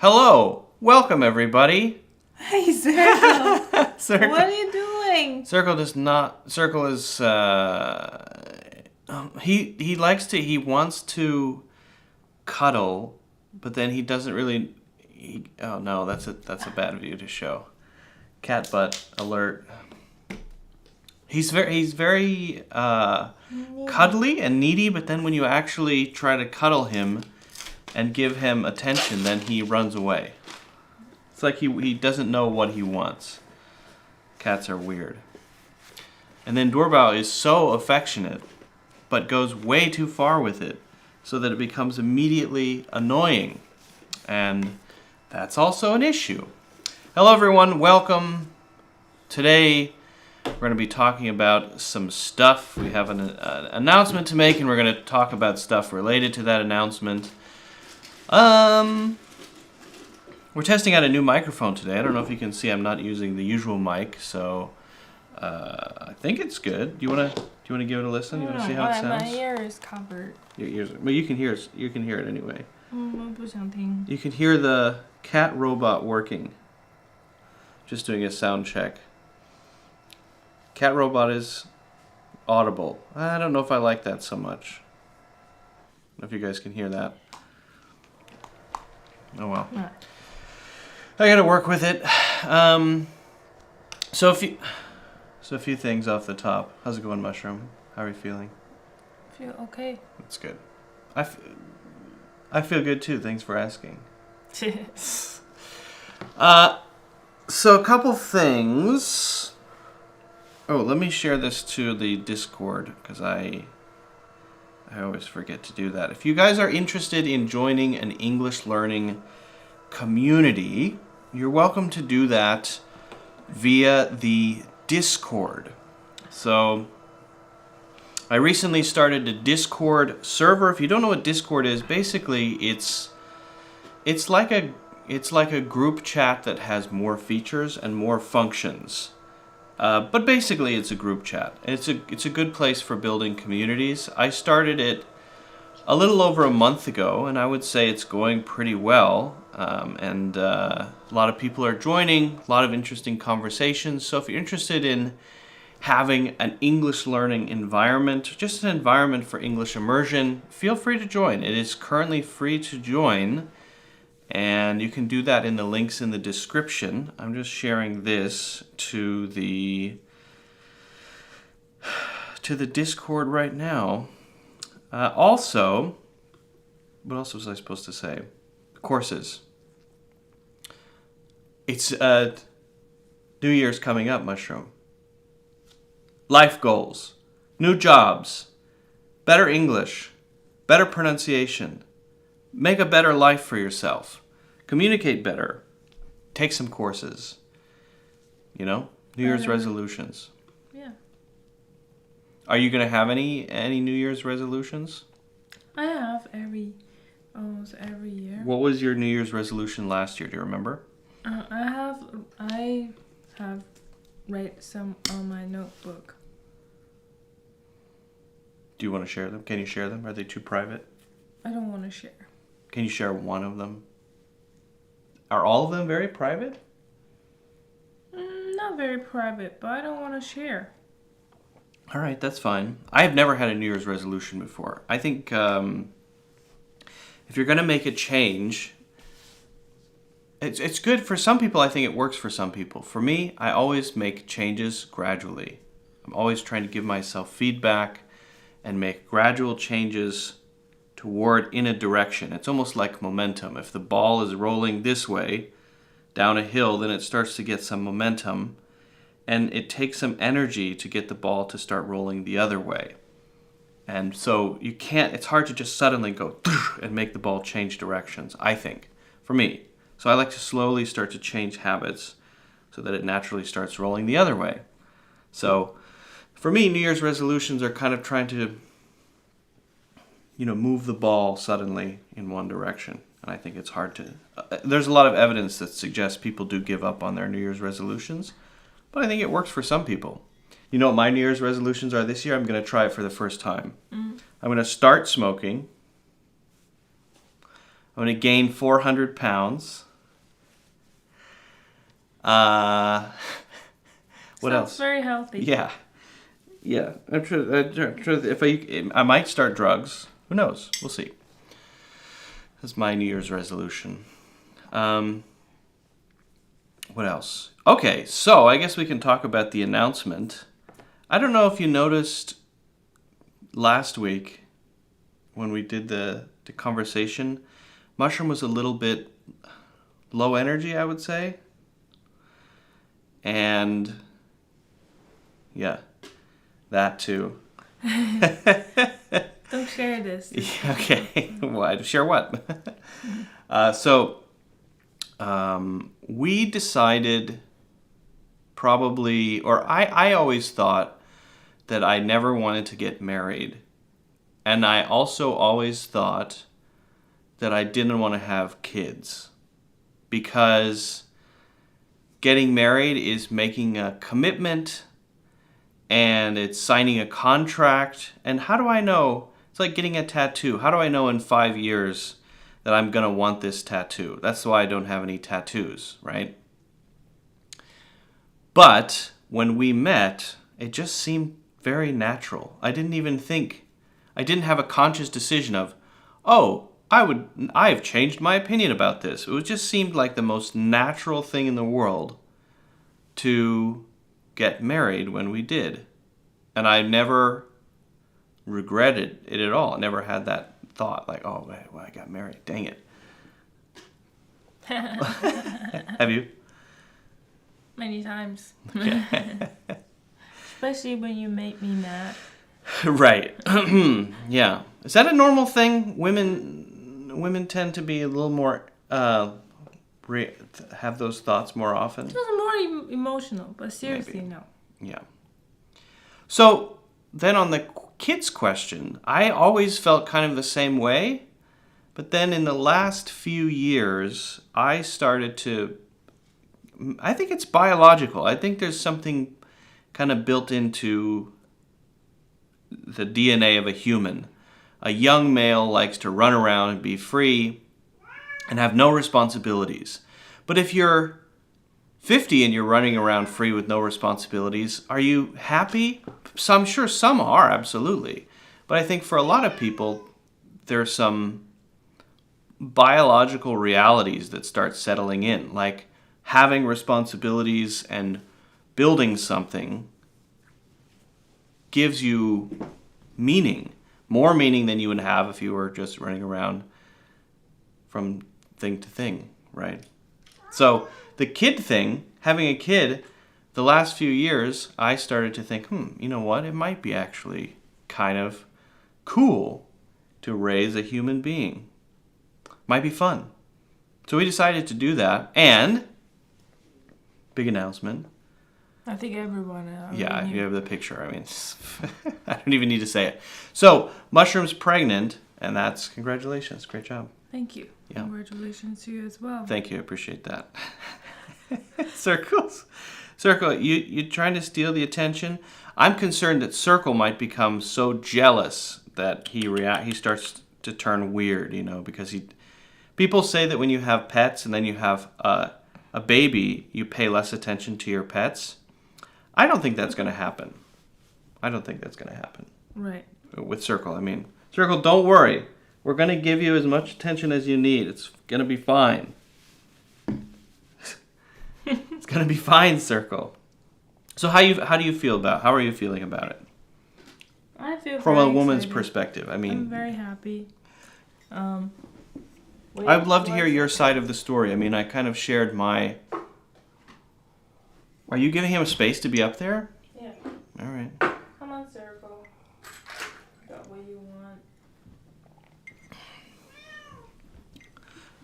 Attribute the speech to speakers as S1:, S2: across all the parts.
S1: Hello, welcome everybody.
S2: Hey, Circle.
S1: Circle.
S2: What are you doing?
S1: Circle does not. Circle is. He wants to cuddle, but then he doesn't really. Oh no, that's a bad view to show. Cat butt alert. He's very cuddly and needy, but then when you actually try to cuddle him and give him attention, then he runs away. It's like he doesn't know what he wants. Cats are weird. And then Doorbell is so affectionate, but goes way too far with it, so that it becomes immediately annoying. And that's also an issue. Hello everyone, welcome. Today we're going to be talking about some stuff. We have an announcement to make, and we're going to talk about stuff related to that announcement. We're testing out a new microphone today. I don't know if you can see I'm not using the usual mic, so I think it's good. Do you want to give it a listen? You want to see how it sounds?
S2: My ear is covered.
S1: Your ears, but you can hear it anyway.
S2: 我不想听.
S1: You can hear the cat robot working. Just doing a sound check. Cat robot is audible. I don't know if I like that so much. I don't know if you guys can hear that. Oh well.
S2: No.
S1: I gotta work with it. So a few things off the top. How's it going, Mushroom? How are you feeling?
S2: I feel okay.
S1: That's good. I feel good too. Thanks for asking. So a couple things. Oh, let me share this to the Discord because I always forget to do that. If you guys are interested in joining an English learning community, you're welcome to do that via the Discord. So I recently started a Discord server. If you don't know what Discord is, basically it's like a group chat that has more features and more functions. But basically, it's a group chat. It's a good place for building communities. I started it a little over a month ago, and I would say it's going pretty well. And a lot of people are joining, a lot of interesting conversations. So if you're interested in having an English learning environment, just an environment for English immersion, feel free to join. It is currently free to join. And you can do that in the links in the description. I'm just sharing this to the Discord right now. Also, what else was I supposed to say? Courses. It's New Year's coming up, Mushroom. Life goals, new jobs, better English, better pronunciation. Make a better life for yourself. Communicate better. Take some courses. You know? New Year's resolutions.
S2: Yeah.
S1: Are you going to have any New Year's resolutions?
S2: I have almost every year.
S1: What was your New Year's resolution last year? Do you remember?
S2: I have write some on my notebook.
S1: Do you want to share them? Can you share them? Are they too private?
S2: I don't want to share.
S1: Can you share one of them? Are all of them very private?
S2: Not very private, but I don't want to share.
S1: All right, that's fine. I have never had a New Year's resolution before. I think if you're going to make a change, it's good for some people. I think it works for some people. For me, I always make changes gradually. I'm always trying to give myself feedback and make gradual changes toward in a direction. It's almost like momentum. If the ball is rolling this way down a hill, then it starts to get some momentum, and it takes some energy to get the ball to start rolling the other way. And so it's hard to just suddenly go and make the ball change directions, I think, for me. So I like to slowly start to change habits so that it naturally starts rolling the other way. So for me, New Year's resolutions are kind of trying to move the ball suddenly in one direction. And I think it's hard to... there's a lot of evidence that suggests people do give up on their New Year's resolutions. But I think it works for some people. You know what my New Year's resolutions are this year? I'm going to try it for the first time. I'm going to start smoking. I'm going to gain 400 pounds. What
S2: Sounds
S1: else?
S2: very healthy.
S1: Yeah. Yeah. If I might start drugs. Who knows? We'll see. That's my New Year's resolution. What else? Okay, so I guess we can talk about the announcement. I don't know if you noticed last week when we did the conversation, Mushroom was a little bit low energy, I would say. And yeah, that too.
S2: Don't share this.
S1: Yeah, okay. What? Share what? So we decided probably, or I always thought that I never wanted to get married. And I also always thought that I didn't want to have kids. Because getting married is making a commitment and it's signing a contract. And how do I know? It's like getting a tattoo. How do I know in 5 years that I'm going to want this tattoo? That's why I don't have any tattoos, right? But when we met, it just seemed very natural. I didn't have a conscious decision of, oh, I've changed my opinion about this. It just seemed like the most natural thing in the world to get married when we did. And I never regretted it at all. I never had that thought like, oh, well, I got married. Dang it. Have you?
S2: Many times.
S1: Okay.
S2: Especially when you make me mad.
S1: Right. Yeah. Is that a normal thing? Women tend to be a little more have those thoughts more often.
S2: It was more emotional, but seriously,
S1: Maybe.
S2: no.
S1: Yeah. So then on the kids question, I always felt kind of the same way, but then in the last few years, I think it's biological. I think there's something kind of built into the DNA of a human. A young male likes to run around and be free and have no responsibilities. But if you're 50 and you're running around free with no responsibilities, are you happy? So I'm sure some are, absolutely. But I think for a lot of people, there's some biological realities that start settling in, like having responsibilities and building something gives you meaning, more meaning than you would have if you were just running around from thing to thing, right? So the kid thing, having a kid, the last few years, I started to think, you know what? It might be actually kind of cool to raise a human being. Might be fun. So we decided to do that, and big announcement.
S2: I think everyone.
S1: Yeah, you have the picture. I mean, I don't even need to say it. So, Mushroom's pregnant, and that's congratulations. Great job.
S2: Thank you.
S1: Yeah.
S2: Congratulations to you as well.
S1: Thank you. I appreciate that. Circle, you trying to steal the attention? I'm concerned that Circle might become so jealous that he starts to turn weird, because people say that when you have pets and then you have a baby, you pay less attention to your pets. I don't think that's going to happen.
S2: Right.
S1: With Circle, I mean. Circle, don't worry. We're going to give you as much attention as you need. It's going to be fine. It's going to be fine, Circle. So how are you feeling about it?
S2: I feel
S1: From
S2: very
S1: a woman's
S2: excited.
S1: perspective. I mean,
S2: I'm very happy.
S1: I would love to hear your side of the story. I mean, I kind of shared my... Are you giving him a space to be up there?
S2: Yeah.
S1: All right.
S2: Come on, Circle. Got what you want.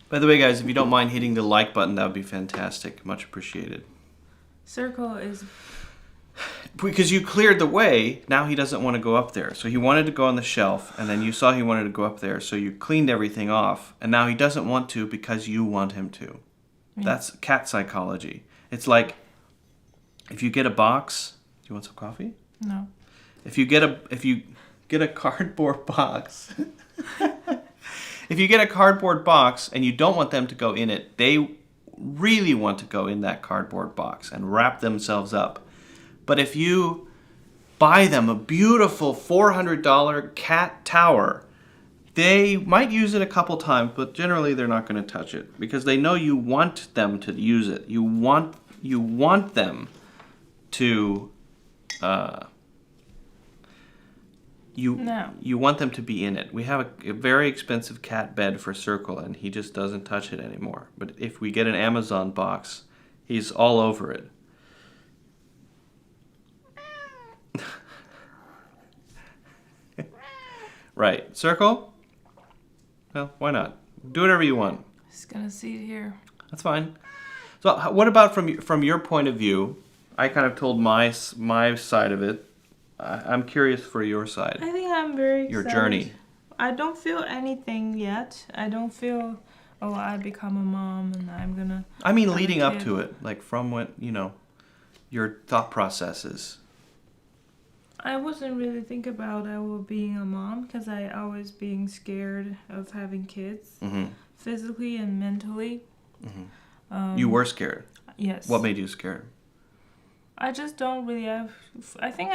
S1: By the way, guys, if you don't mind hitting the like button, that would be fantastic. Much appreciated.
S2: Circle is...
S1: Because you cleared the way, now he doesn't want to go up there. So he wanted to go on the shelf, and then you saw he wanted to go up there, so you cleaned everything off, and now he doesn't want to because you want him to. Yeah. That's cat psychology. It's like, if you get a box... Do you want some coffee?
S2: No.
S1: If you get a cardboard box... If you get a cardboard box and you don't want them to go in it, they really want to go in that cardboard box and wrap themselves up. But if you buy them a beautiful $400 cat tower, they might use it a couple times, but generally they're not going to touch it because they know you want them to use it. You want them to you want them to be in it. We have a very expensive cat bed for Circle, and he just doesn't touch it anymore. But if we get an Amazon box, he's all over it. Right. Circle? Well, why not? Do whatever you want.
S2: Just gonna sit here.
S1: That's fine. So what about from your point of view? I kind of told my side of it. I'm curious for your side.
S2: I think I'm very
S1: Your
S2: excited.
S1: journey.
S2: I don't feel anything yet. I don't feel, oh, I become a mom and I'm gonna...
S1: I mean,
S2: have a
S1: leading up
S2: kid.
S1: to it, like from what, your thought processes.
S2: I wasn't really thinking about being a mom because I always being scared of having kids,
S1: Mm-hmm.
S2: physically and mentally.
S1: Mm-hmm. You were scared.
S2: Yes.
S1: What made you scared?
S2: I just don't really have... I think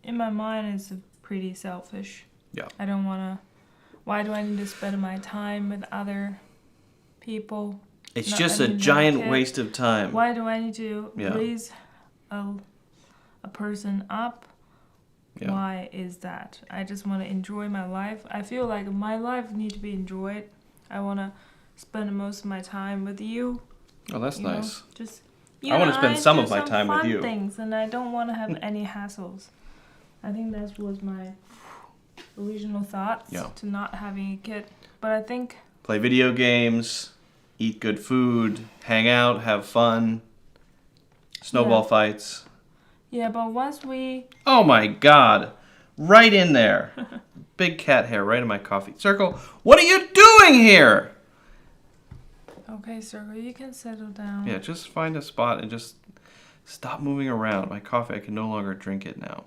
S2: in my mind, it's pretty selfish.
S1: Yeah.
S2: I don't want to... Why do I need to spend my time with other people?
S1: It's just a giant waste of time.
S2: Why do I need to
S1: Yeah.
S2: raise a person up?
S1: Yeah.
S2: Why is that? I just want to enjoy my life. I feel like my life needs to be enjoyed. I want to spend most of my time with you.
S1: Oh, that's
S2: you know,
S1: nice.
S2: Just
S1: I want to spend some
S2: do
S1: of my time with
S2: fun
S1: you.
S2: things, and I don't want to have any hassles. I think that was my original thoughts to not having a kid. But I think
S1: Play video games, eat good food, hang out, have fun, snowball fights.
S2: yeah, but once we...
S1: Oh my God. Right in there. Big cat hair right in my coffee. Circle, what are you doing here?
S2: Okay, Circle, you can settle down.
S1: Yeah, just find a spot and just stop moving around. My coffee, I can no longer drink it now.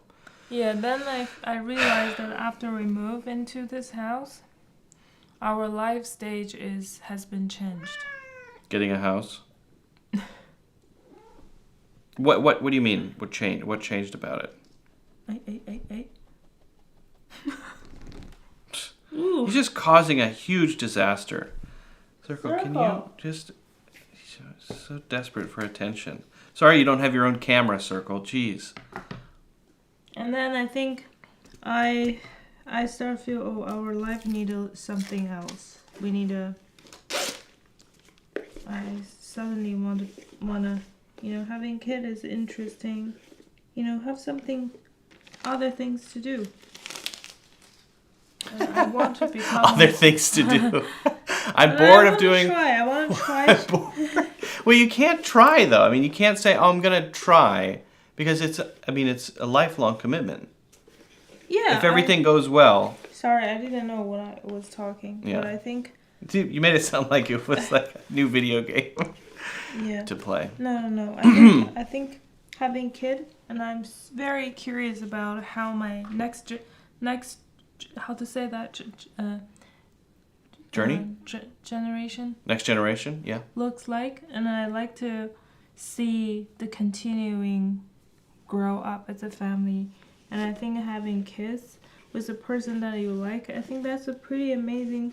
S2: Yeah, then I realized that after we move into this house, our life stage has been changed.
S1: Getting a house? What do you mean? What changed? What changed about it?
S2: Hey. Ooh.
S1: He's just causing a huge disaster. Circle, can you just... So desperate for attention. Sorry you don't have your own camera, Circle. Jeez.
S2: And then I think I start to feel, our life needed something else. We need I suddenly wanna, having kid is interesting. Have something, other things to do. I want to become
S1: Other things to do. I'm bored of doing...
S2: I want to try.
S1: Well, you can't try, though. I mean, you can't say, oh, I'm going to try, because it's a lifelong commitment.
S2: Yeah.
S1: If everything goes well...
S2: Sorry, I didn't know what I was talking.
S1: Yeah.
S2: But I think...
S1: You made it sound like it was like a new video game to play.
S2: No. I think having kid, and I'm very curious about how my next how to say that
S1: Journey?
S2: Generation
S1: Next generation, yeah.
S2: looks like, and I like to see the continuing grow up as a family. And I think having kids with a person that you like, I think that's a pretty amazing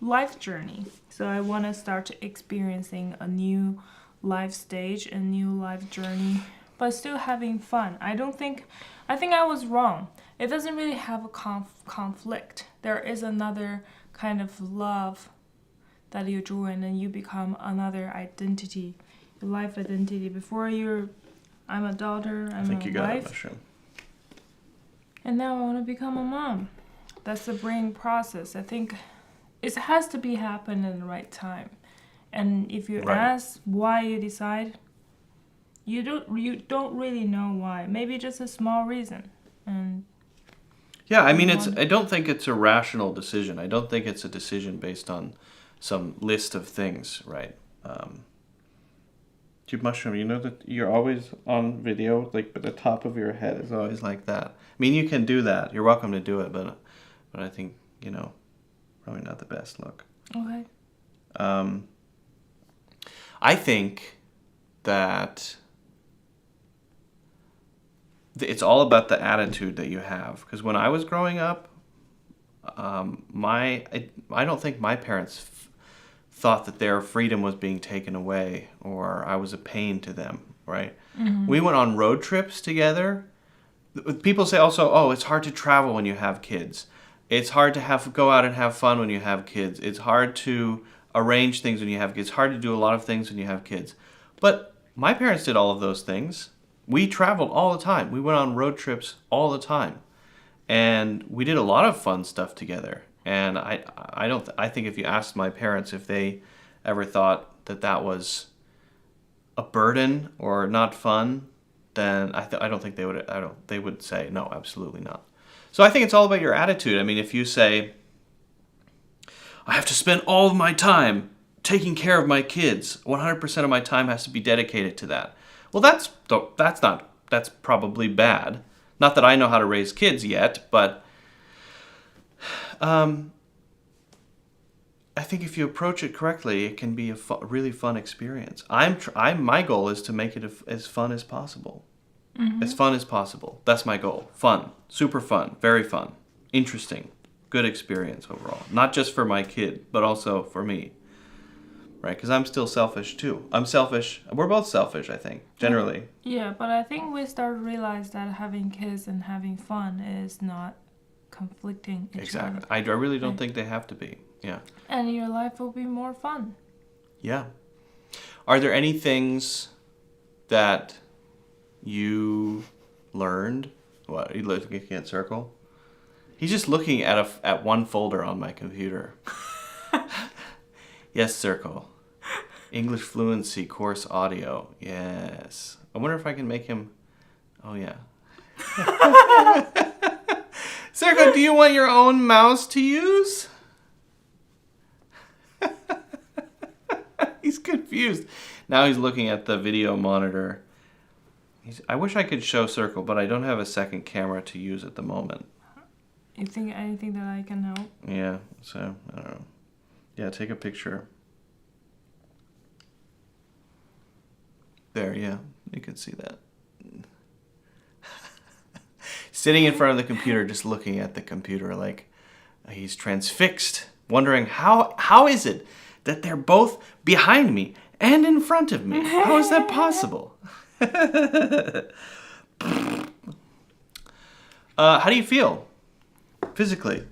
S2: life journey. So I want to start experiencing a new life stage, a new life journey, but still having fun. I think I was wrong. It doesn't really have a conflict. There is another kind of love that you join, and you become another identity, your life identity. Before I'm a daughter, I'm
S1: I think
S2: a
S1: you got
S2: wife,
S1: it, Mushroom.
S2: and now I want to become a mom. That's the brain process. I think it has to be happen in the right time. And if you ask why you decide, you don't really know why. Maybe just a small reason. And
S1: yeah, I mean, I don't think it's a rational decision. I don't think it's a decision based on some list of things, right? Mushroom, you know that you're always on video, like, but the top of your head is always like that. I mean, you can do that. You're welcome to do it, but I think, probably not the best look.
S2: Okay.
S1: I think that it's all about the attitude that you have. Because when I was growing up, I don't think my parents thought that their freedom was being taken away or I was a pain to them, right? We went on road trips together. People say also, oh, it's hard to travel when you have kids. It's hard to go out and have fun when you have kids. It's hard to arrange things when you have kids. It's hard to do a lot of things when you have kids. But my parents did all of those things. We traveled all the time. We went on road trips all the time. And we did a lot of fun stuff together. And I think if you asked my parents if they ever thought that that was a burden or not fun, then I don't think they would. They would say no, absolutely not. So I think it's all about your attitude. I mean, if you say, I have to spend all of my time taking care of my kids, 100% of my time has to be dedicated to that. Well, that's probably bad. Not that I know how to raise kids yet, but I think if you approach it correctly, it can be a really fun experience. My goal is to make it as fun as possible. As fun as possible. That's my goal. Fun. Super fun. Very fun. Interesting. Good experience overall. Not just for my kid, but also for me. Right? Because I'm still selfish too. I'm selfish. We're both selfish, I think, generally.
S2: Yeah, but I think we start to realize that having kids and having fun is not conflicting each
S1: Exactly.
S2: other.
S1: I really don't think they have to be. Yeah.
S2: And your life will be more fun.
S1: Yeah. Are there any things that you learned? What, are you looking at Circle? He's just looking at one folder on my computer. Yes, Circle. English fluency course audio. Yes. I wonder if I can make him... Oh, yeah. Circle, do you want your own mouse to use? He's confused. Now he's looking at the video monitor. I wish I could show Circle, but I don't have a second camera to use at the moment.
S2: You think anything that I can help?
S1: Yeah, so, I don't know. Yeah, take a picture. There, yeah, you can see that. Sitting in front of the computer, just looking at the computer like he's transfixed, wondering how is it that they're both behind me and in front of me? How is that possible? How do you feel physically?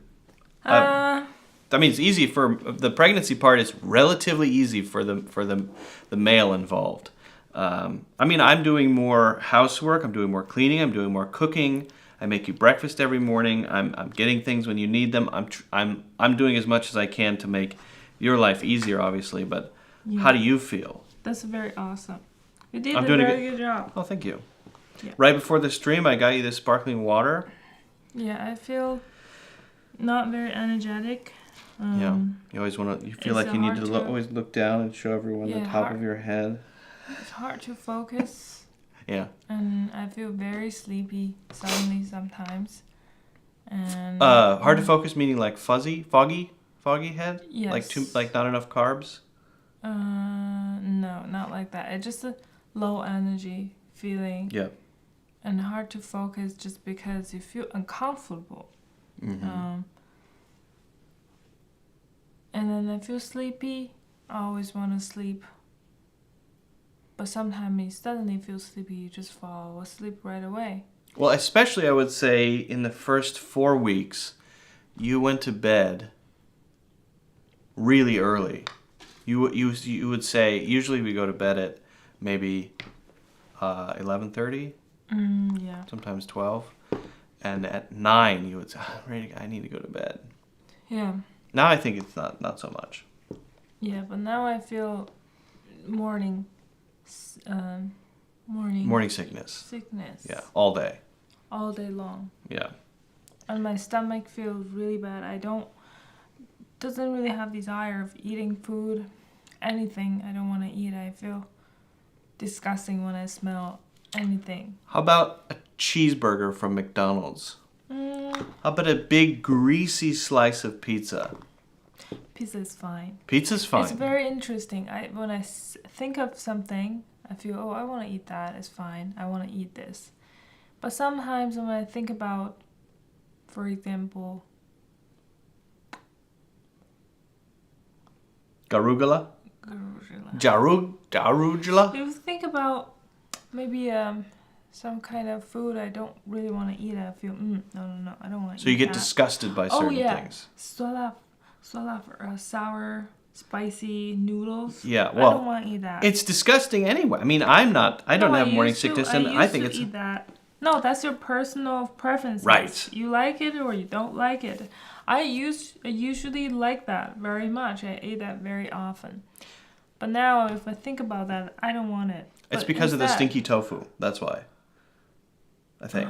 S1: I mean, it's easy for the pregnancy part. Is relatively easy for the male involved. I mean, I'm doing more housework. I'm doing more cleaning. I'm doing more cooking. I make you breakfast every morning. I'm getting things when you need them. I'm doing as much as I can to make your life easier, obviously. But
S2: Yeah.
S1: How do you feel?
S2: That's very awesome. You did
S1: I'm
S2: a
S1: doing a
S2: very good job.
S1: Oh, thank you.
S2: Yeah.
S1: Right before the stream, I got you this sparkling water.
S2: Yeah, I feel not very energetic.
S1: Yeah, you always want to. You feel
S2: it's
S1: like you need
S2: hard
S1: to
S2: to-
S1: always look down and show everyone the
S2: Yeah,
S1: top
S2: hard.
S1: of your head.
S2: It's hard to focus.
S1: Yeah.
S2: And I feel very sleepy suddenly sometimes. And
S1: Hard to focus meaning like foggy head.
S2: Yes.
S1: Like not enough carbs.
S2: No, not like that. It's just a low energy feeling.
S1: Yeah.
S2: And hard to focus just because you feel uncomfortable.
S1: Mm-hmm.
S2: And then I feel sleepy. I always want to sleep. But sometimes you suddenly feel sleepy, you just fall asleep right away.
S1: Well, especially I would say in the first 4 weeks, you went to bed really early. You would say usually we go to bed at maybe 11:30.
S2: Yeah.
S1: Sometimes 12, and at 9 you would say, I need to go to bed.
S2: Yeah.
S1: Now I think it's not so much.
S2: Yeah, but now I feel morning
S1: Sickness.
S2: sickness.
S1: Yeah, all day.
S2: All day long.
S1: Yeah.
S2: And my stomach feels really bad. Doesn't really have desire of eating food, anything I don't want to eat. I feel disgusting when I smell anything.
S1: How about a cheeseburger from McDonald's? How about a big greasy slice of pizza?
S2: Pizza is fine.
S1: Pizza's fine.
S2: It's very interesting. When I think of something, I feel, oh, I want to eat that. It's fine. I want to eat this. But sometimes when I think about, for example,
S1: Garugula? Jarugula?
S2: If you think about maybe some kind of food I don't really want to eat, I feel, no, I don't want to eat that.
S1: So you get disgusted by certain things.
S2: Sour, spicy noodles.
S1: Yeah, well,
S2: I don't want to eat that.
S1: It's disgusting anyway. I mean, I don't have morning sickness, and I think it's...
S2: eat that. No, that's your personal preference.
S1: Right.
S2: You like it or you don't like it. I usually like that very much. I eat that very often. But now, if I think about that, I don't want it.
S1: It's because of the stinky tofu. That's why. I think.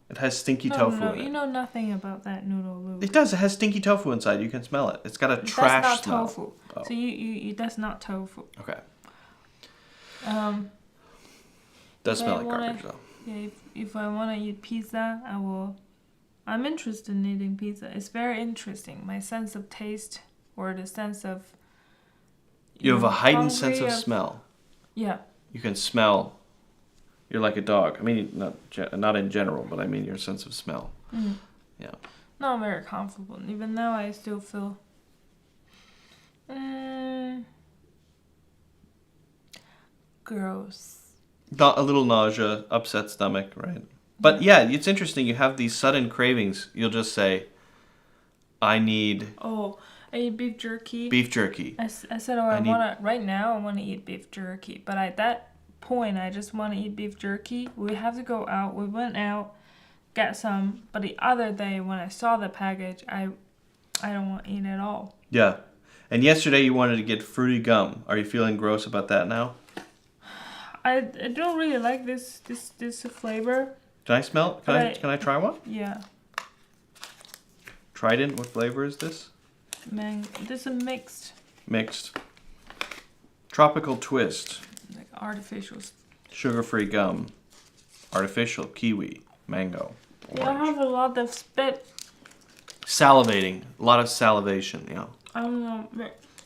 S1: It has stinky tofu in it.
S2: You know nothing about that noodle, Luke.
S1: It does. It has stinky tofu inside. You can smell it. It's got a trash
S2: That's not
S1: smell.
S2: tofu.
S1: Oh.
S2: So that's not tofu.
S1: Okay. Does smell like garbage, though.
S2: Yeah, if I want to eat pizza, I will. I'm interested in eating pizza. It's very interesting. My sense of taste, or the sense of...
S1: You have a heightened sense of smell.
S2: Yeah.
S1: You can smell. You're like a dog. I mean, not in general, but I mean your sense of smell.
S2: Mm.
S1: Yeah.
S2: No, I'm very comfortable. Even now, I still feel... gross.
S1: A little nausea, upset stomach, right? But yeah, it's interesting. You have these sudden cravings. You'll just say, I need...
S2: Oh, I eat beef jerky.
S1: Beef jerky.
S2: I said, right now I want to eat beef jerky. But at that point, I just want to eat beef jerky. We have to go out. We went out, get some. But the other day, when I saw the package, I don't want to eat it at all.
S1: Yeah. And yesterday you wanted to get fruity gum. Are you feeling gross about that now?
S2: I don't really like this flavor.
S1: Can I smell it? Can I try one?
S2: Yeah.
S1: Trident, what flavor is this?
S2: This is mixed.
S1: Mixed. Tropical twist.
S2: Like artificial.
S1: Sugar-free gum. Artificial kiwi. Mango. Orange.
S2: Yeah, I have a lot of spit.
S1: Salivating. A lot of salivation, yeah.
S2: I don't know.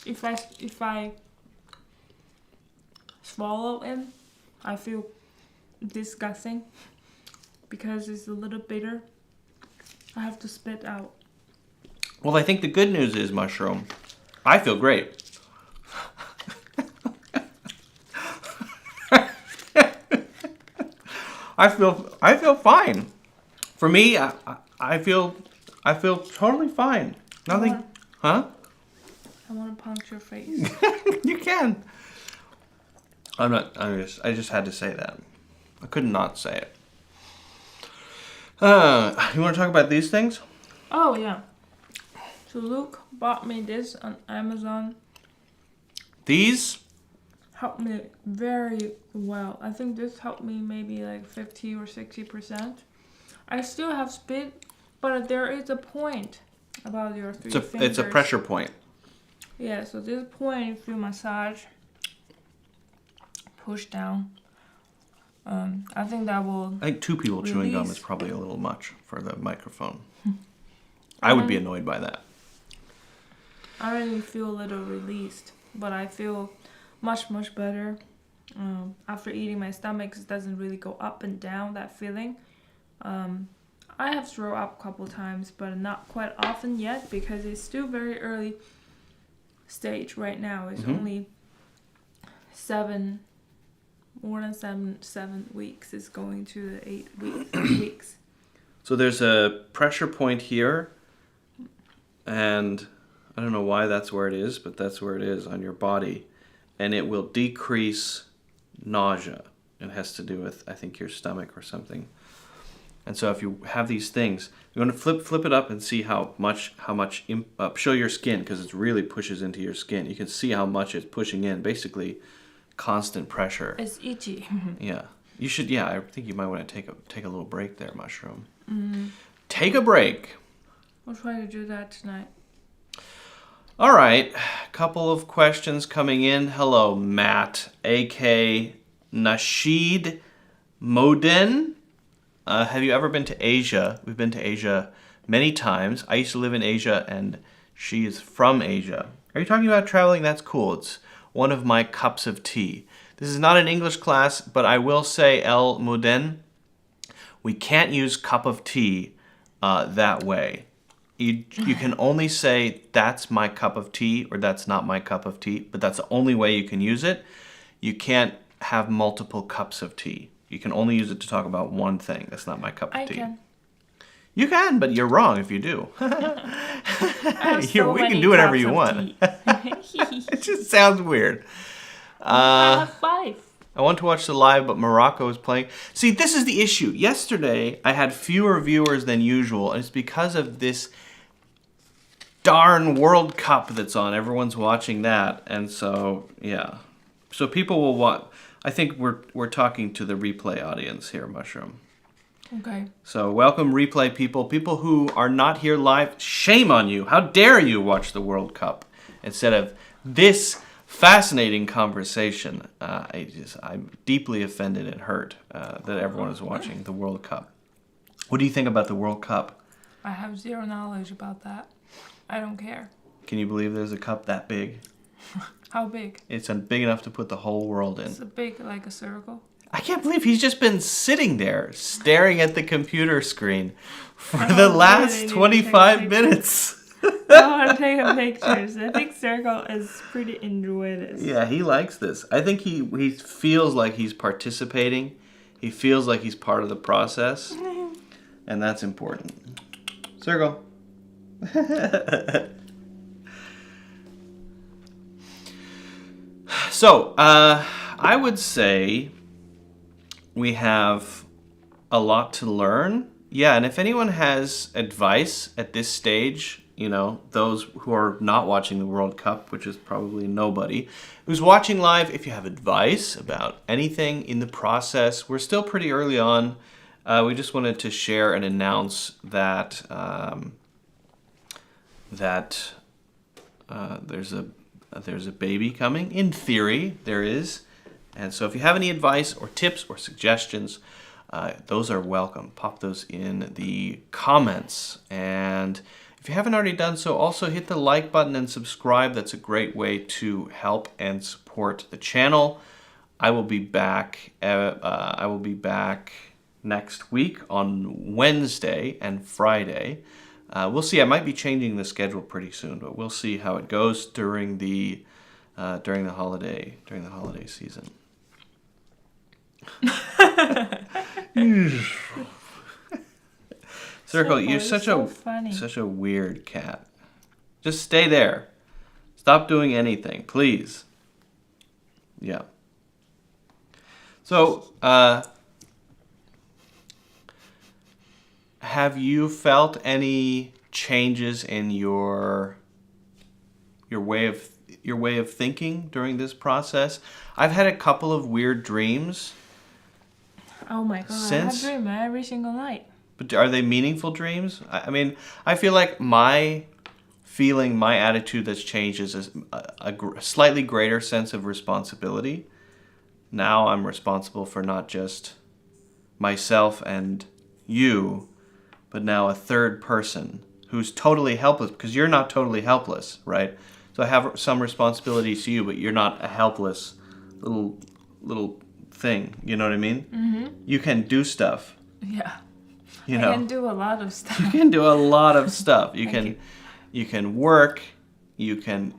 S2: If I swallow it, I feel disgusting because it's a little bitter. I have to spit out.
S1: Well, I think the good news is, Mushroom, I feel great. I feel fine. For me, I feel totally fine. Nothing, huh?
S2: I want to punch your face.
S1: You can. I just had to say that. I could not say it. You want to talk about these things?
S2: Oh, yeah. So Luke bought me this on Amazon.
S1: These?
S2: Helped me very well. I think this helped me maybe like 50 or 60%. I still have spit, but there is a point about your three fingers.
S1: It's a pressure point.
S2: Yeah, so this point, if you massage, push down, I think that will...
S1: I think two people chewing gum is probably a little much for the microphone. I would be annoyed by that.
S2: I really feel a little released, but I feel much, much better. After eating, my stomach doesn't really go up and down, that feeling. I have thrown up a couple times, but not quite often yet because it's still very early stage right now. It's only more than seven weeks. It's going to the 8 weeks.
S1: So there's a pressure point here, and I don't know why that's where it is, but that's where it is on your body, and it will decrease nausea. It has to do with, I think, your stomach or something. And so if you have these things, you want to flip it up and see how much show your skin, because it really pushes into your skin. You can see how much it's pushing in, basically constant pressure.
S2: It's itchy.
S1: Yeah. You should, I think you might want to take a little break there, Mushroom. Take a break.
S2: I'll try to do that tonight.
S1: All right. Couple of questions coming in. Hello, Matt, a.k. Nasheed Moden. Have you ever been to Asia? We've been to Asia many times. I used to live in Asia, and She is from Asia. Are you talking about traveling? That's cool. It's one of my cups of tea. This is not an English class, but I will say, El Muden, we can't use cup of tea that way. You can only say, that's my cup of tea, or that's not my cup of tea, but that's the only way you can use it. You can't have multiple cups of tea. You can only use it to talk about one thing. That's not my cup of tea.
S2: can.
S1: You can, but you're wrong if you do.
S2: I have so
S1: We
S2: many
S1: can do whatever
S2: cups
S1: you
S2: of
S1: want.
S2: tea.
S1: It just sounds weird.
S2: I have 5.
S1: I want to watch the live, but Morocco is playing. See, this is the issue. Yesterday, I had fewer viewers than usual, and it's because of this darn World Cup that's on. Everyone's watching that, and so, yeah. So people will watch. I think we're talking to the replay audience here, Mushroom.
S2: Okay.
S1: So welcome replay people. People who are not here live, shame on you. How dare you watch the World Cup instead of this fascinating conversation. I'm deeply offended and hurt that everyone is watching the World Cup. What do you think about the World Cup?
S2: I have zero knowledge about that. I don't care.
S1: Can you believe there's a cup that big?
S2: How big?
S1: It's big enough to put the whole world in.
S2: It's a big, like a circle.
S1: I can't believe he's just been sitting there staring at the computer screen for the last 25 minutes.
S2: I want to take a pictures. I think Circle is pretty enjoy this.
S1: Yeah, he likes this. I think he feels like he's participating. He feels like he's part of the process. And that's important. Circle. So, I would say we have a lot to learn. Yeah, and if anyone has advice at this stage, those who are not watching the World Cup, which is probably nobody, who's watching live, if you have advice about anything in the process, we're still pretty early on. We just wanted to share and announce that there's a baby coming. In theory, there is. And so if you have any advice or tips or suggestions, those are welcome. Pop those in the comments. And if you haven't already done so, also hit the like button and subscribe. That's a great way to help and support the channel. I will be back. Next week on Wednesday and Friday. We'll see. I might be changing the schedule pretty soon, but we'll see how it goes during the holiday season. Circle, you're such a weird cat. Just stay there. Stop doing anything, please. Yeah. So, have you felt any changes in your way of thinking during this process? I've had a couple of weird dreams.
S2: Oh my god, I have dreams every single night.
S1: But are they meaningful dreams? I mean, I feel like my attitude that's changed is a slightly greater sense of responsibility. Now I'm responsible for not just myself and you, but now a third person who's totally helpless, because you're not totally helpless, right? So I have some responsibility to you, but you're not a helpless little thing. You know what I mean? Mm-hmm. You can do stuff.
S2: Yeah. I can do a lot of stuff.
S1: You can do a lot of stuff. You can work. You can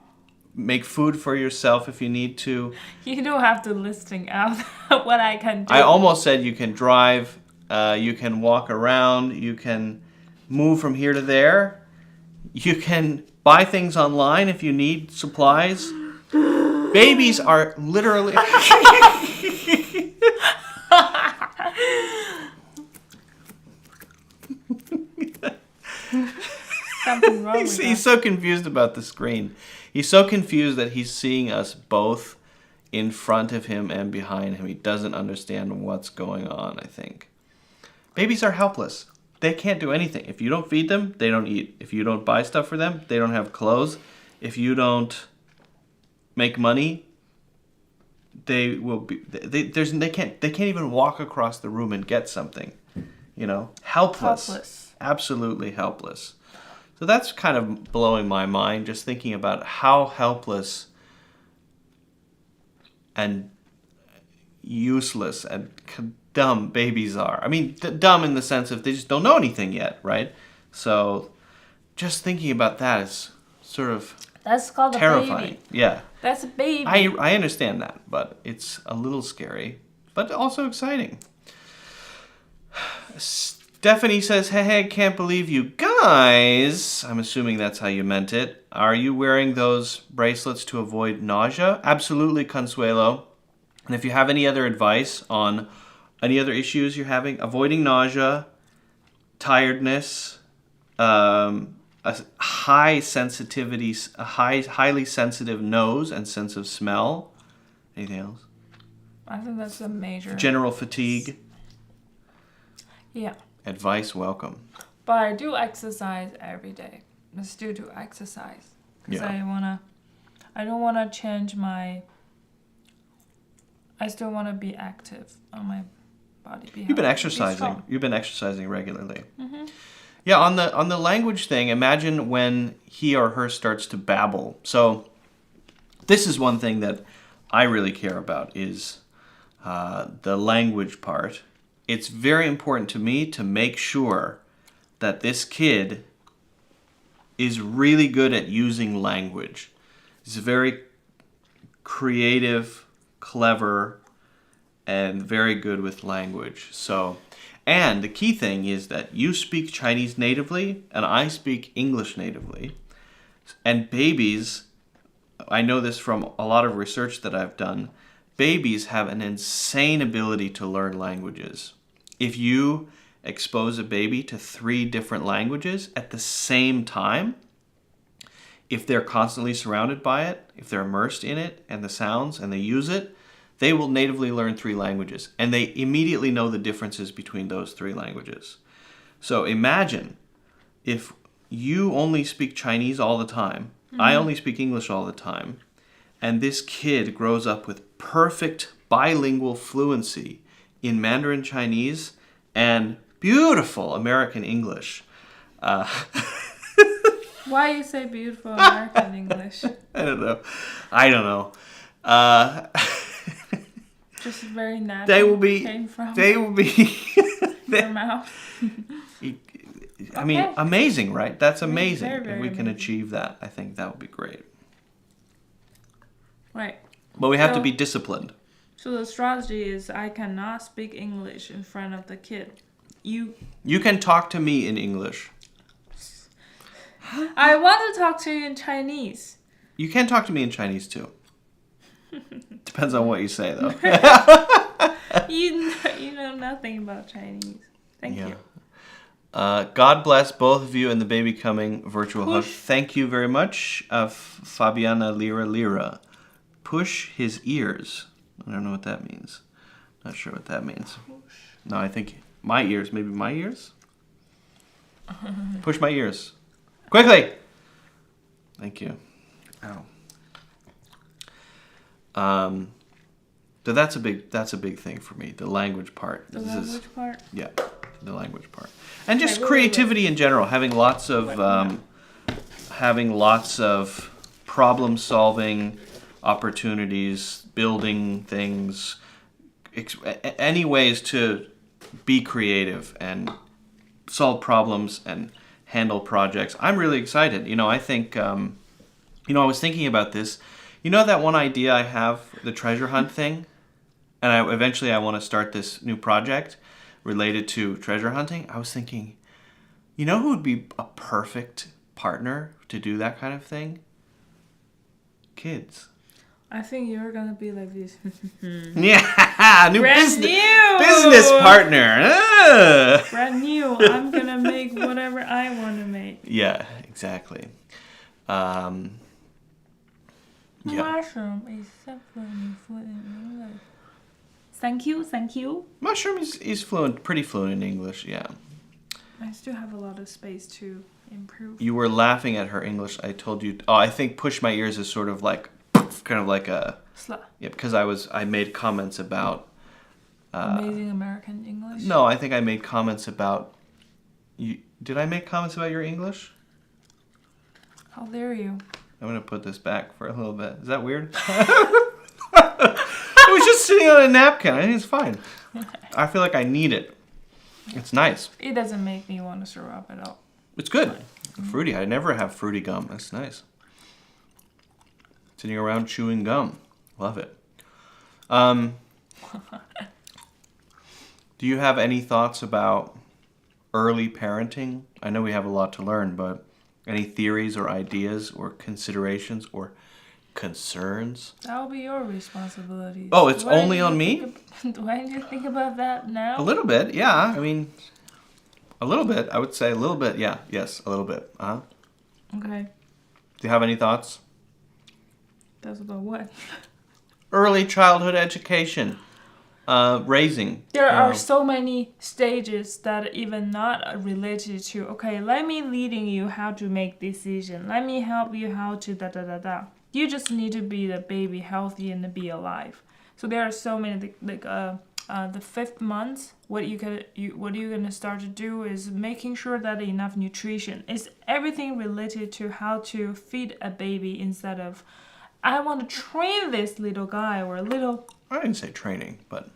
S1: make food for yourself if you need to.
S2: You don't have to listing out what I can do.
S1: I almost said you can drive. You can walk around. You can move from here to there. You can buy things online if you need supplies. Babies are literally...
S2: Something wrong with
S1: He's so confused about the screen. He's so confused that he's seeing us both in front of him and behind him. He doesn't understand what's going on, I think. Babies are helpless. They can't do anything. If you don't feed them, they don't eat. If you don't buy stuff for them, they don't have clothes. If you don't make money, they will be they can't even walk across the room and get something. Helpless. Absolutely helpless. So that's kind of blowing my mind, just thinking about how helpless and useless and dumb babies are. I mean, dumb in the sense of they just don't know anything yet, right? So just thinking about that is sort of
S2: That's called
S1: terrifying.
S2: a baby.
S1: Yeah.
S2: That's a baby.
S1: I understand that, but it's a little scary, but also exciting. Stephanie says, hey, can't believe you guys. I'm assuming that's how you meant it. Are you wearing those bracelets to avoid nausea? Absolutely, Consuelo. And if you have any other advice on any other issues you're having, avoiding nausea, tiredness, a high sensitivity, highly sensitive nose and sense of smell. Anything else?
S2: I think that's a major.
S1: General fatigue.
S2: Yeah.
S1: Advice welcome.
S2: But I do exercise every day. I still do exercise. Because I don't wanna change my. I still wanna be active on my body.
S1: You've been exercising. You've been exercising regularly. Mm-hmm. Yeah, on the language thing, imagine when he or her starts to babble. So this is one thing that I really care about is the language part. It's very important to me to make sure that this kid is really good at using language. He's very creative, clever, and very good with language. So, and the key thing is that you speak Chinese natively and I speak English natively. And babies, I know this from a lot of research that I've done, babies have an insane ability to learn languages. If you expose a baby to 3 different languages at the same time, if they're constantly surrounded by it, if they're immersed in it and the sounds and they use it, they will natively learn 3 languages. And they immediately know the differences between those 3 languages. So imagine if you only speak Chinese all the time, I only speak English all the time, and this kid grows up with perfect bilingual fluency in Mandarin Chinese and beautiful American English.
S2: Why you say beautiful American English?
S1: I don't know.
S2: Just very natural.
S1: They will be.
S2: Your mouth.
S1: I mean, amazing, right? That's amazing.
S2: Very, very
S1: if we can
S2: amazing.
S1: achieve that, I think that would be great.
S2: Right.
S1: But we have to be disciplined.
S2: So the strategy is I cannot speak English in front of the kid. You
S1: can talk to me in English.
S2: I want to talk to you in Chinese.
S1: You can talk to me in Chinese too. Depends on what you say, though.
S2: You know nothing about Chinese. Thank you.
S1: God bless both of you and the baby coming virtual hug.
S2: Push.
S1: Thank you very much, Fabiana Lira. Push his ears. I don't know what that means. Not sure what that means.
S2: Push.
S1: No, I think my ears. Maybe my ears? Push my ears. Quickly! Thank you. Ow. So that's a big thing for me. The language part.
S2: The language part?
S1: Yeah, the language part, and just creativity in general. Having lots of problem-solving opportunities, building things, any ways to be creative and solve problems and handle projects. I'm really excited. I think, I was thinking about this. That one idea I have, the treasure hunt thing, and eventually I want to start this new project related to treasure hunting. I was thinking, who would be a perfect partner to do that kind of thing? Kids.
S2: I think you're gonna be like this.
S1: Yeah, new
S2: new
S1: business partner.
S2: Brand new. I'm gonna make whatever I want to make.
S1: Yeah, exactly.
S2: Mushroom is suffering in English. Thank you.
S1: Mushroom is pretty fluent in English, yeah.
S2: I still have a lot of space to improve.
S1: You were laughing at her English. I told you. Oh, I think push my ears is sort of like, kind of like a.
S2: Slut.
S1: Yeah, because I made comments about.
S2: Amazing American English.
S1: No, I think I made comments about. Did I make comments about your English?
S2: How dare you?
S1: I'm going to put this back for a little bit. Is that weird? It was just sitting on a napkin. I think it's fine. I feel like I need it. It's nice.
S2: It doesn't make me want to throw up at all.
S1: It's good. Fruity. I never have fruity gum. That's nice. Sitting around chewing gum. Love it. Do you have any thoughts about early parenting? I know we have a lot to learn, but any theories or ideas or considerations or concerns?
S2: That will be your responsibility.
S1: Oh, it's only on me?
S2: Why did you think about that now?
S1: A little bit, yeah. I mean, a little bit. I would say a little bit, yeah. Yes, a little bit. Uh-huh.
S2: Okay.
S1: Do you have any thoughts?
S2: That's about what?
S1: Early childhood education. Raising.
S2: There are so many stages that are even not related to, okay, let me leading you how to make decision. Let me help you how to da-da-da-da. You just need to be the baby healthy and be alive. So there are so many, the 5th month, what you're gonna start to do is making sure that enough nutrition. It's everything related to how to feed a baby instead of, I want to train this little guy or a little...
S1: I didn't say training, but...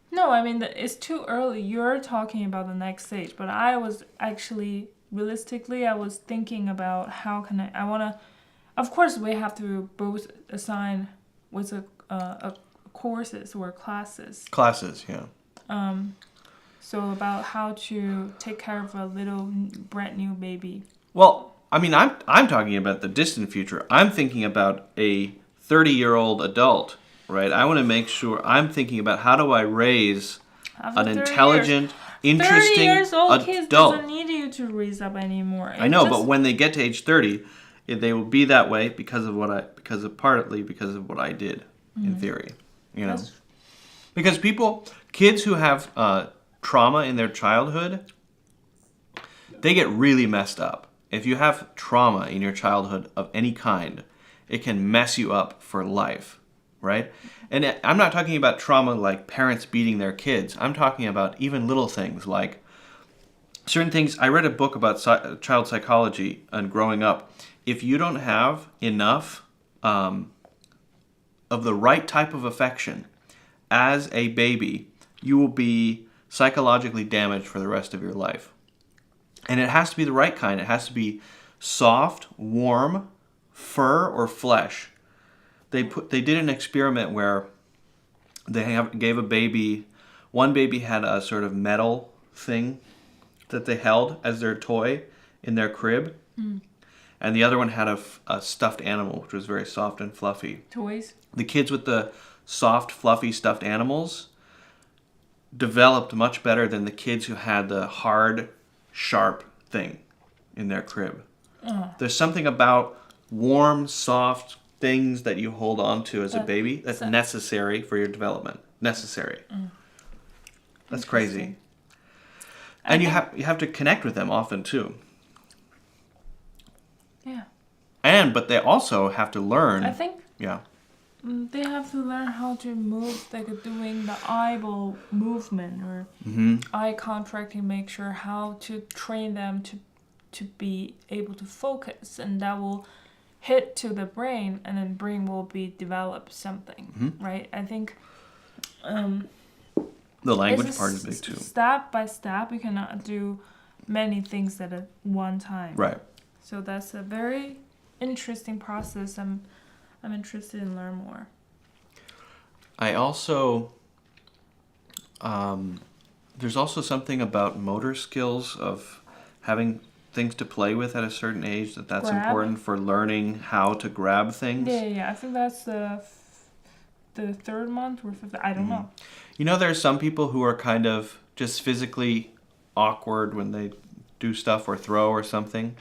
S2: No, I mean, it's too early. You're talking about the next stage, but I was actually, realistically, I was thinking about how can I want to, of course, we have to both assign what's a courses or classes.
S1: Classes, yeah.
S2: So about how to take care of a little brand new baby.
S1: Well, I mean, I'm talking about the distant future. I'm thinking about a 30-year-old adult, right? I want to make sure I'm thinking about how do I raise an intelligent, interesting
S2: 30 years old
S1: adult.
S2: kids doesn't need you to raise up anymore.
S1: I know, but when they get to age 30, they will be that way partly because of what I did in theory, you know. Because kids who have trauma in their childhood, they get really messed up. If you have trauma in your childhood of any kind, it can mess you up for life, right? And I'm not talking about trauma like parents beating their kids. I'm talking about even little things like certain things. I read a book about child psychology and growing up. If you don't have enough of the right type of affection as a baby, you will be psychologically damaged for the rest of your life. And it has to be the right kind. It has to be soft, warm, fur or flesh. They did an experiment where they gave a baby, one baby had a sort of metal thing that they held as their toy in their crib. And the other one had a stuffed animal, which was very soft and fluffy.
S2: Toys?
S1: The kids with the soft, fluffy stuffed animals developed much better than the kids who had the hard, sharp thing in their crib. There's something about warm, soft things that you hold on to as a baby that's necessary for your development. Necessary. That's crazy. And you have to connect with them often too.
S2: Yeah.
S1: But they also have to learn.
S2: I think.
S1: Yeah.
S2: They have to learn how to move, like doing the eyeball movement or eye contracting. Make sure how to train them to be able to focus, and that will hit to the brain, and then brain will be develop something, right? I think.
S1: The language part is big too.
S2: Step by step, you cannot do many things at one time.
S1: Right.
S2: So that's a very interesting process. I'm interested in learn more.
S1: I also, there's also something about motor skills of having things to play with at a certain age that's important for learning how to grab things.
S2: Yeah. I think that's the 3rd month or 5th. I don't know.
S1: You know, there's some people who are kind of just physically awkward when they do stuff or throw or something.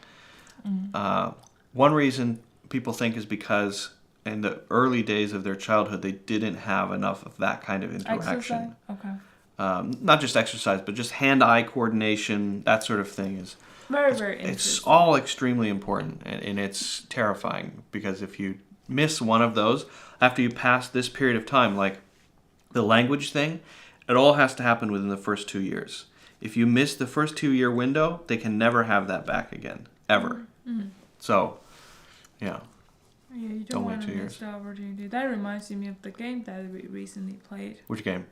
S1: One reason people think is because in the early days of their childhood, they didn't have enough of that kind of interaction.
S2: Exercise? Okay.
S1: Not just exercise, but just hand-eye coordination, that sort of thing is
S2: very interesting.
S1: It's all extremely important, and it's terrifying because if you miss one of those, after you pass this period of time, like the language thing, it all has to happen within the first 2 years. If you miss the first 2-year window, they can never have that back again, ever. So Yeah.
S2: Yeah, you
S1: Don't
S2: don't
S1: wait
S2: want
S1: 2
S2: to
S1: years.
S2: miss the opportunity. That reminds me of the game that we recently played.
S1: Which game?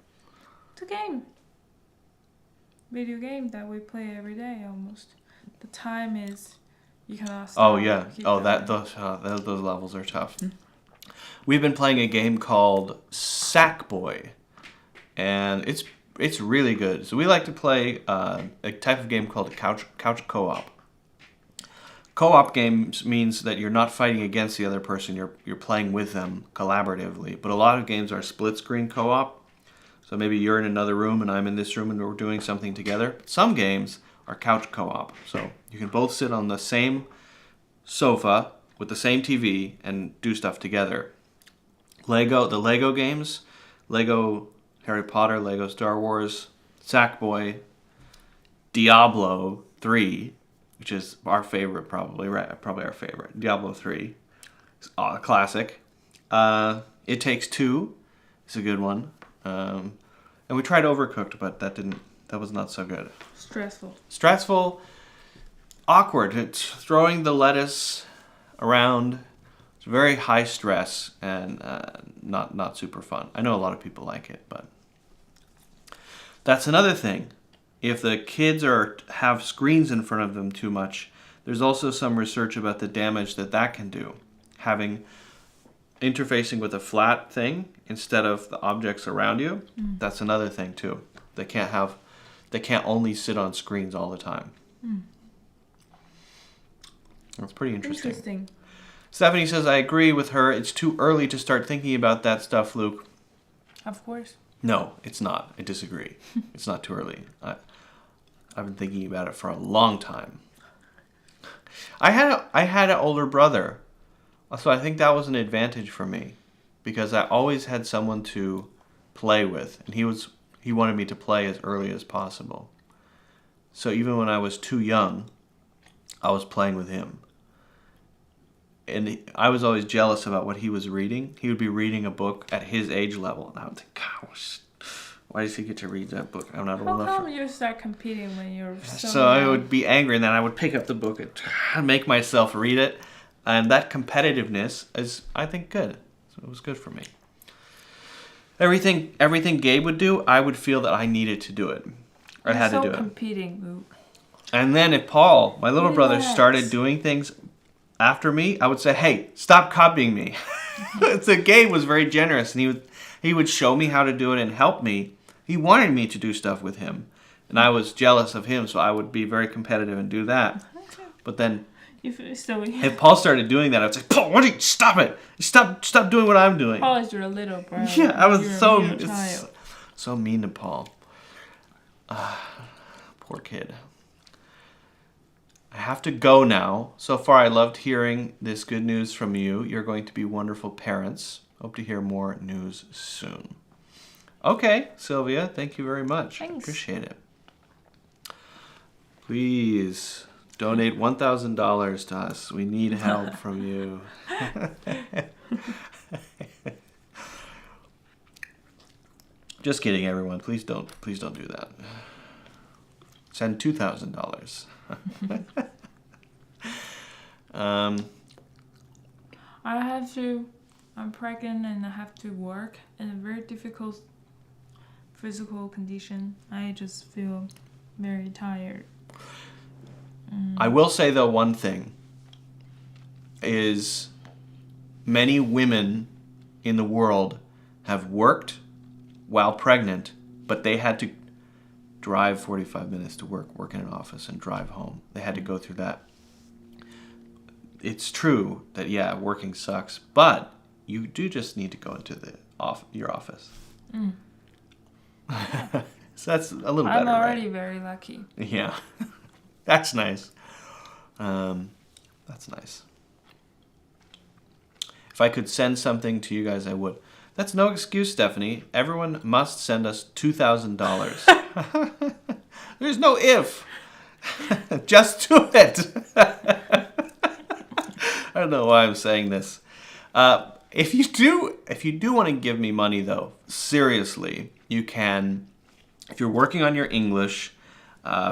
S2: The game. Video game that we play every day almost. The time is you cannot stop.
S1: Oh yeah.
S2: Keep
S1: Oh,
S2: going.
S1: those levels are tough. We've been playing a game called Sackboy, and it's really good. So we like to play a type of game called couch co-op. Co-op games means that you're not fighting against the other person. You're playing with them collaboratively. But a lot of games are split screen co-op. So maybe you're in another room and I'm in this room and we're doing something together. Some games are couch co-op. So you can both sit on the same sofa with the same TV and do stuff together. The Lego games, Lego Harry Potter, Lego Star Wars, Sackboy, Diablo 3, which is our favorite probably, right? Probably our favorite. Diablo 3. It's a classic. It Takes Two is a good one. And we tried Overcooked, but that was not so good. Stressful, awkward. It's throwing the lettuce around. It's very high stress and not super fun. I know a lot of people like it, but that's another thing. If the kids have screens in front of them too much, there's also some research about the damage that can do. Interfacing with a flat thing instead of the objects around you, that's another thing too. They can't only sit on screens all the time. That's pretty interesting. Stephanie says, I agree with her. It's too early to start thinking about that stuff, Luke.
S2: Of course.
S1: No, it's not. I disagree. It's not too early. I've been thinking about it for a long time. I had an older brother, so I think that was an advantage for me because I always had someone to play with, and he wanted me to play as early as possible. So even when I was too young, I was playing with him. And I was always jealous about what he was reading. He would be reading a book at his age level, and I would think, gosh, why does he get to read that book? I'm not old enough.
S2: How come you start competing when you're so
S1: young?
S2: I
S1: would be angry, and then I would pick up the book and make myself read it. And that competitiveness is, I think, good. So it was good for me. Everything Gabe would do, I would feel that I needed to do it. I had to do it.
S2: Competing, Luke.
S1: And then if Paul, my little brother, started doing things after me, I would say, hey, stop copying me. So Gabe was very generous, and he would show me how to do it and help me. He wanted me to do stuff with him, and I was jealous of him, so I would be very competitive and do that.
S2: Okay.
S1: But then
S2: if
S1: Paul started doing that, I would say, Paul, stop it. Stop doing what I'm doing.
S2: Paul is your little brother.
S1: Yeah, I was
S2: so
S1: mean to Paul. Poor kid. I have to go now. So far, I loved hearing this good news from you. You're going to be wonderful parents. Hope to hear more news soon. Okay, Sylvia, thank you very much.
S2: Thanks.
S1: Appreciate it. Please donate $1,000 to us. We need help from you. Just kidding, everyone. Please don't do that. Send $2,000.
S2: I'm pregnant and I have to work in a very difficult physical condition. I just feel very tired.
S1: I will say, though, one thing is many women in the world have worked while pregnant, but they had to drive 45 minutes to work in an office, and drive home. They had to go through that. It's true that, yeah, working sucks, but you do just need to go into your office. So that's a little better,
S2: I'm already
S1: right?
S2: very lucky.
S1: Yeah. That's nice. That's nice. If I could send something to you guys, I would. That's no excuse, Stephanie. Everyone must send us $2,000. There's no if. Just do it. I don't know why I'm saying this. If you do want to give me money, though, seriously, you can. If you're working on your English,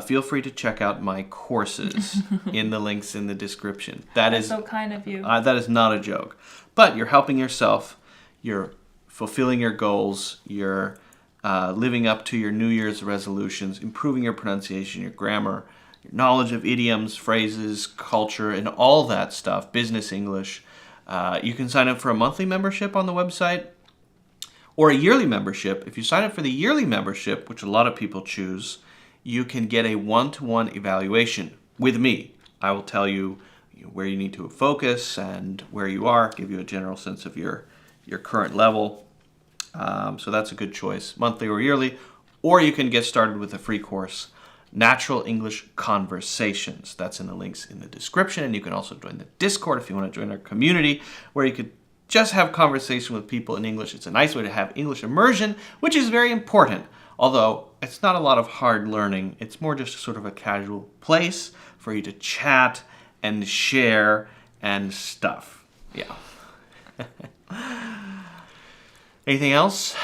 S1: feel free to check out my courses in the links in the description. That's
S2: so kind of you.
S1: That is not a joke. But you're helping yourself. You're fulfilling your goals. You're living up to your New Year's resolutions, improving your pronunciation, your grammar, your knowledge of idioms, phrases, culture, and all that stuff, business English. You can sign up for a monthly membership on the website or a yearly membership. If you sign up for the yearly membership, which a lot of people choose, you can get a one-to-one evaluation with me. I will tell you, where you need to focus and where you are, give you a general sense of your current level. So that's a good choice, monthly or yearly. Or you can get started with a free course, Natural English Conversations. That's in the links in the description. And you can also join the Discord if you want to join our community, where you could just have conversation with people in English. It's a nice way to have English immersion, which is very important. Although it's not a lot of hard learning. It's more just sort of a casual place for you to chat and share and stuff. Yeah. Anything else?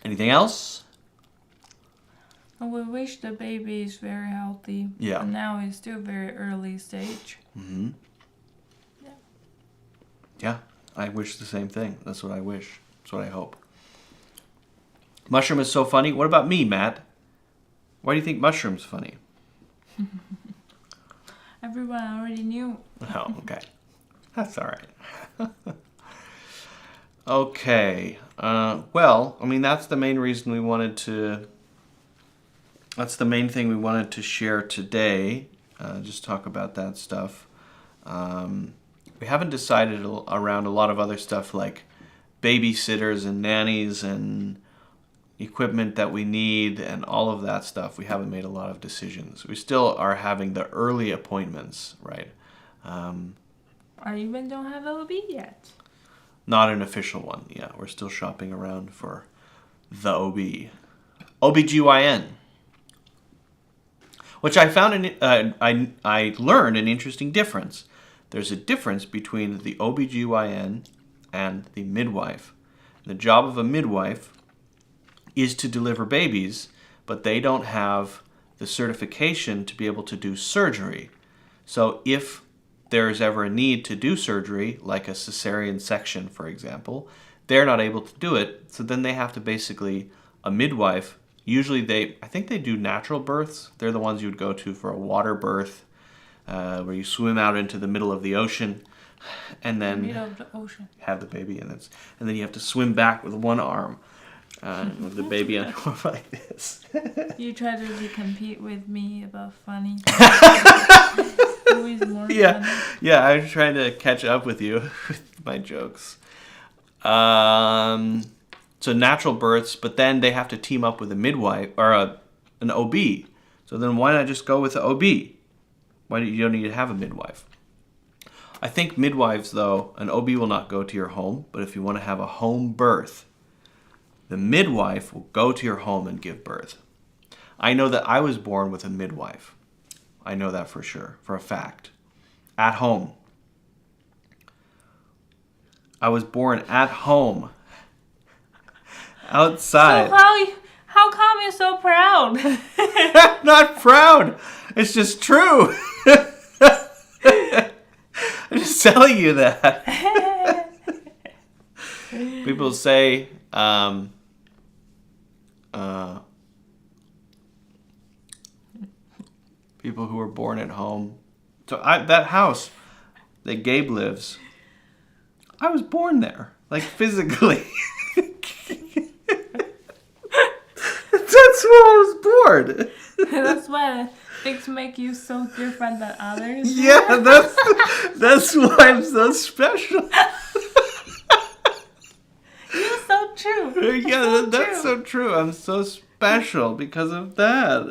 S1: Anything else?
S2: We wish the baby is very healthy.
S1: Yeah.
S2: But now it's still very early stage.
S1: Mm-hmm. Yeah, I wish the same thing. That's what I wish. That's what I hope. Mushroom is so funny. What about me, Matt? Why do you think mushroom's funny?
S2: Everyone already knew.
S1: Oh, okay. That's all right. Okay. Well, I mean, that's the main reason we wanted to... That's the main thing we wanted to share today. Just talk about that stuff. We haven't decided around a lot of other stuff like babysitters and nannies and equipment that we need and all of that stuff. We haven't made a lot of decisions. We still are having the early appointments, right?
S2: I even don't have OB yet.
S1: Not an official one. Yeah, we're still shopping around for the OB. OBGYN. Which I found, I learned an interesting difference. There's a difference between the OBGYN and the midwife. The job of a midwife is to deliver babies, but they don't have the certification to be able to do surgery. So if there's ever a need to do surgery, like a cesarean section, for example, they're not able to do it. So then they have to basically, a midwife, usually I think they do natural births. They're the ones you would go to for a water birth, where you swim out into the middle of the ocean and then
S2: Middle of the ocean.
S1: have the baby, and then you have to swim back with one arm with the baby on like this.
S2: You try to compete with me about funny. Who is more funny?
S1: Yeah, I'm trying to catch up with you with my jokes. So natural births, but then they have to team up with a midwife or an OB. So then why not just go with the OB? Why do you don't need to have a midwife? I think midwives, though, an OB will not go to your home, but if you want to have a home birth, the midwife will go to your home and give birth. I know that I was born with a midwife. I know that for sure, for a fact. At home. I was born at home. Outside.
S2: So how come you're so proud?
S1: I'm not proud. It's just true. I'm just telling you that. People say, people who were born at home. So that house that Gabe lives, I was born there, like physically. That's where I was born.
S2: That's why things make you so different than others.
S1: Yeah, that's why I'm so special.
S2: You're so true.
S1: Yeah, that's so true. I'm so special because of that.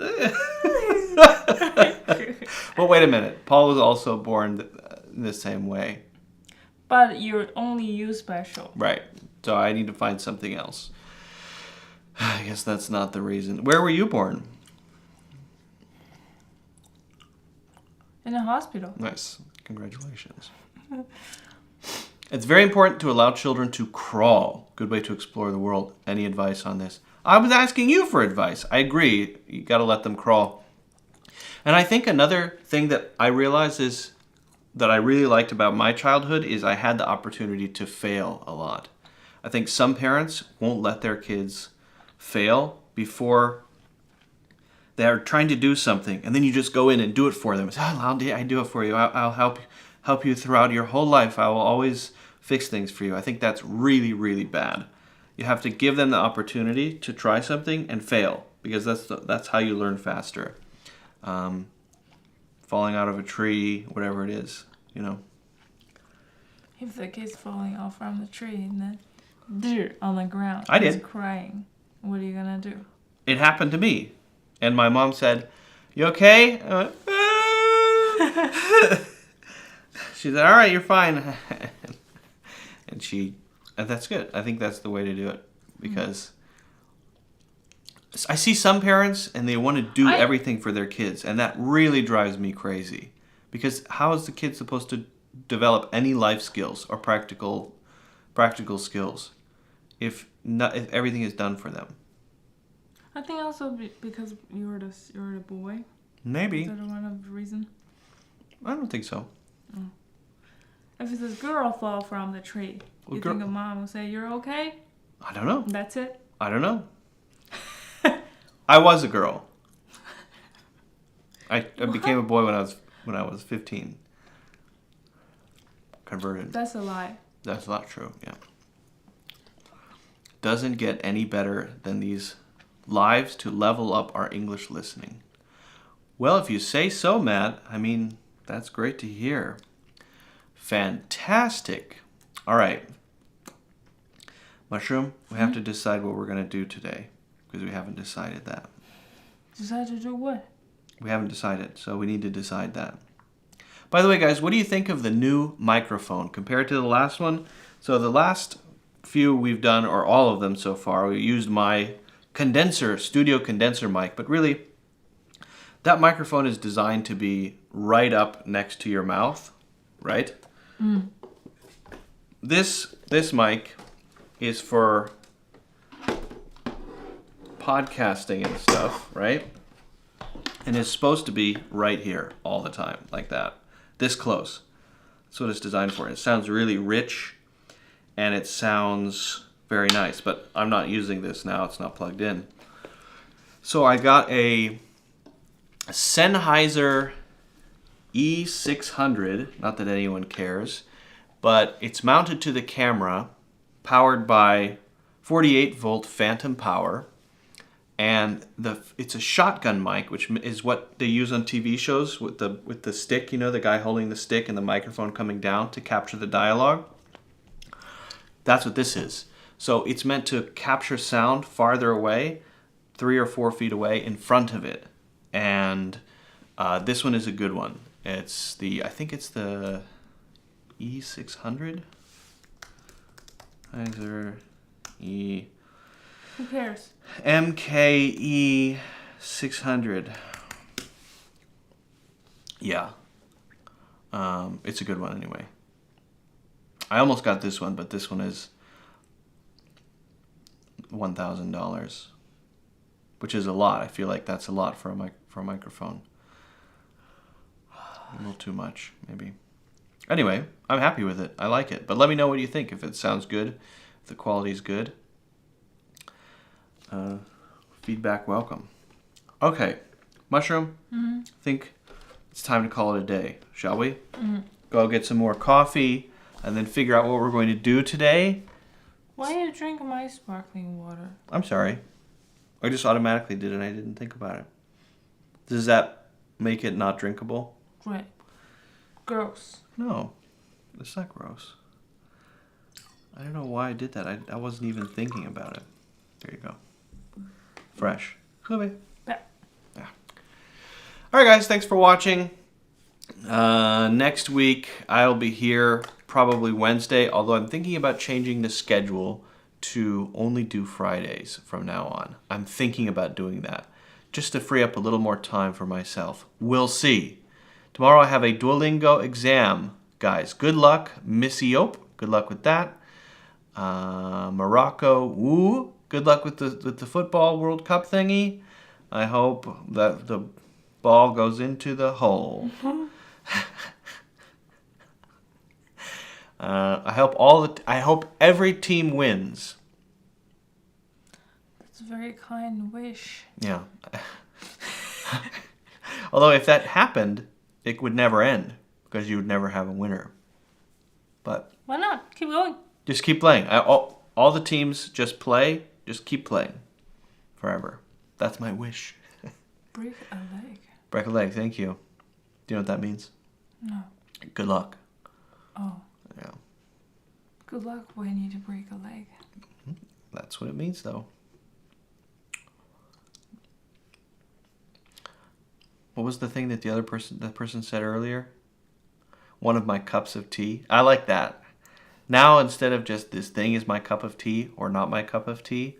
S1: Well, wait a minute. Paul was also born in the same way.
S2: But you're only you special.
S1: Right. So I need to find something else. I guess that's not the reason. Where were you born?
S2: In a hospital.
S1: Nice. Congratulations. It's very important to allow children to crawl. Good way to explore the world. Any advice on this? I was asking you for advice. I agree. You got to let them crawl. And I think another thing that I realized is that I really liked about my childhood is I had the opportunity to fail a lot. I think some parents won't let their kids fail before they're trying to do something, and then you just go in and do it for them. Say, I do it for you. I'll help you throughout your whole life. I will always fix things for you. I think that's really, really bad. You have to give them the opportunity to try something and fail, because that's how you learn faster. Falling out of a tree, whatever it is, you know.
S2: If the kid's falling off from the tree and then dirt on the ground,
S1: I
S2: he's
S1: did.
S2: crying, what are you gonna do?
S1: It happened to me. And my mom said, "You okay?" I went, "Ah." She said, "All right, you're fine." And that's good. I think that's the way to do it. Because I see some parents and they want to do everything for their kids. And that really drives me crazy. Because how is the kid supposed to develop any life skills or practical skills if everything is done for them?
S2: I think also because you're the boy.
S1: Maybe.
S2: Is that one of the reasons?
S1: I don't think so.
S2: If it's this girl fall from the tree, you think a mom will say, "You're okay"?
S1: I don't know.
S2: That's it?
S1: I don't know. I was a girl. I became a boy when I was 15. Converted.
S2: That's a lie.
S1: That's not true. Yeah. Doesn't get any better than these lives to level up our English listening. Well, if you say so, Matt. I mean, that's great to hear. Fantastic. All right. Mushroom, we have to decide what we're going to do today, because we haven't decided that.
S2: Decide to do what?
S1: We haven't decided, so we need to decide that. By the way, guys, what do you think of the new microphone compared to the last one? So the last few we've done, or all of them so far, we used my studio condenser mic, but really, that microphone is designed to be right up next to your mouth, right? This mic is for podcasting and stuff, right? And it's supposed to be right here all the time, like that. This close. That's what it's designed for. It sounds really rich, and it sounds very nice, but I'm not using this now. It's not plugged in. So I got a Sennheiser E600, not that anyone cares, but it's mounted to the camera, powered by 48-volt phantom power, and it's a shotgun mic, which is what they use on TV shows with the stick, you know, the guy holding the stick and the microphone coming down to capture the dialogue. That's what this is. So it's meant to capture sound farther away, 3 or 4 feet away in front of it. And this one is a good one. I think it's the E600.
S2: Who cares?
S1: MKE 600. Yeah. It's a good one anyway. I almost got this one, but this one is $1,000, which is a lot. I feel like that's a lot for a microphone. A little too much, maybe. Anyway, I'm happy with it. I like it. But let me know what you think. If it sounds good, if the quality's good. Feedback welcome. Okay, Mushroom, I think it's time to call it a day, shall we? Go get some more coffee and then figure out what we're going to do today.
S2: Why do you drink my sparkling water?
S1: I'm sorry. I just automatically did it and I didn't think about it. Does that make it not drinkable?
S2: Right. Gross.
S1: No, it's not gross. I don't know why I did that. I wasn't even thinking about it. There you go. Fresh. Cool.
S2: Yeah.
S1: All right, guys. Thanks for watching. Next week, I'll be here probably Wednesday, although I'm thinking about changing the schedule to only do Fridays from now on. I'm thinking about doing that just to free up a little more time for myself. We'll see. Tomorrow I have a Duolingo exam, guys. Good luck, Missy Ope. Good luck with that. Morocco, woo. Good luck with the football World Cup thingy. I hope that the ball goes into the hole. I hope every team wins.
S2: That's a very kind wish.
S1: Yeah. Although if that happened, it would never end because you would never have a winner. But
S2: Why not? Keep going.
S1: just keep playing. All the teams just play. Just keep playing forever. That's my wish.
S2: Break a leg.
S1: Break a leg. Thank you. Do you know what that means?
S2: No.
S1: Good luck.
S2: Oh.
S1: Yeah.
S2: Good luck when you to break a leg.
S1: That's what it means, though. What was the thing that the person said earlier? One of my cups of tea. I like that. Now, instead of just this thing is my cup of tea or not my cup of tea,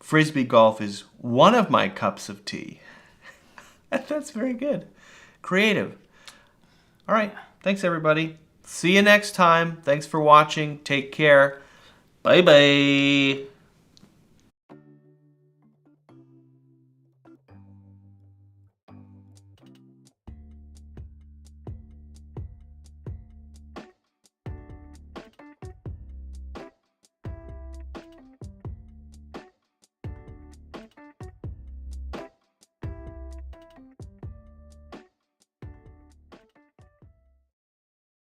S1: Frisbee golf is one of my cups of tea. That's very good. Creative. All right. Thanks, everybody. See you next time. Thanks for watching. Take care. Bye-bye.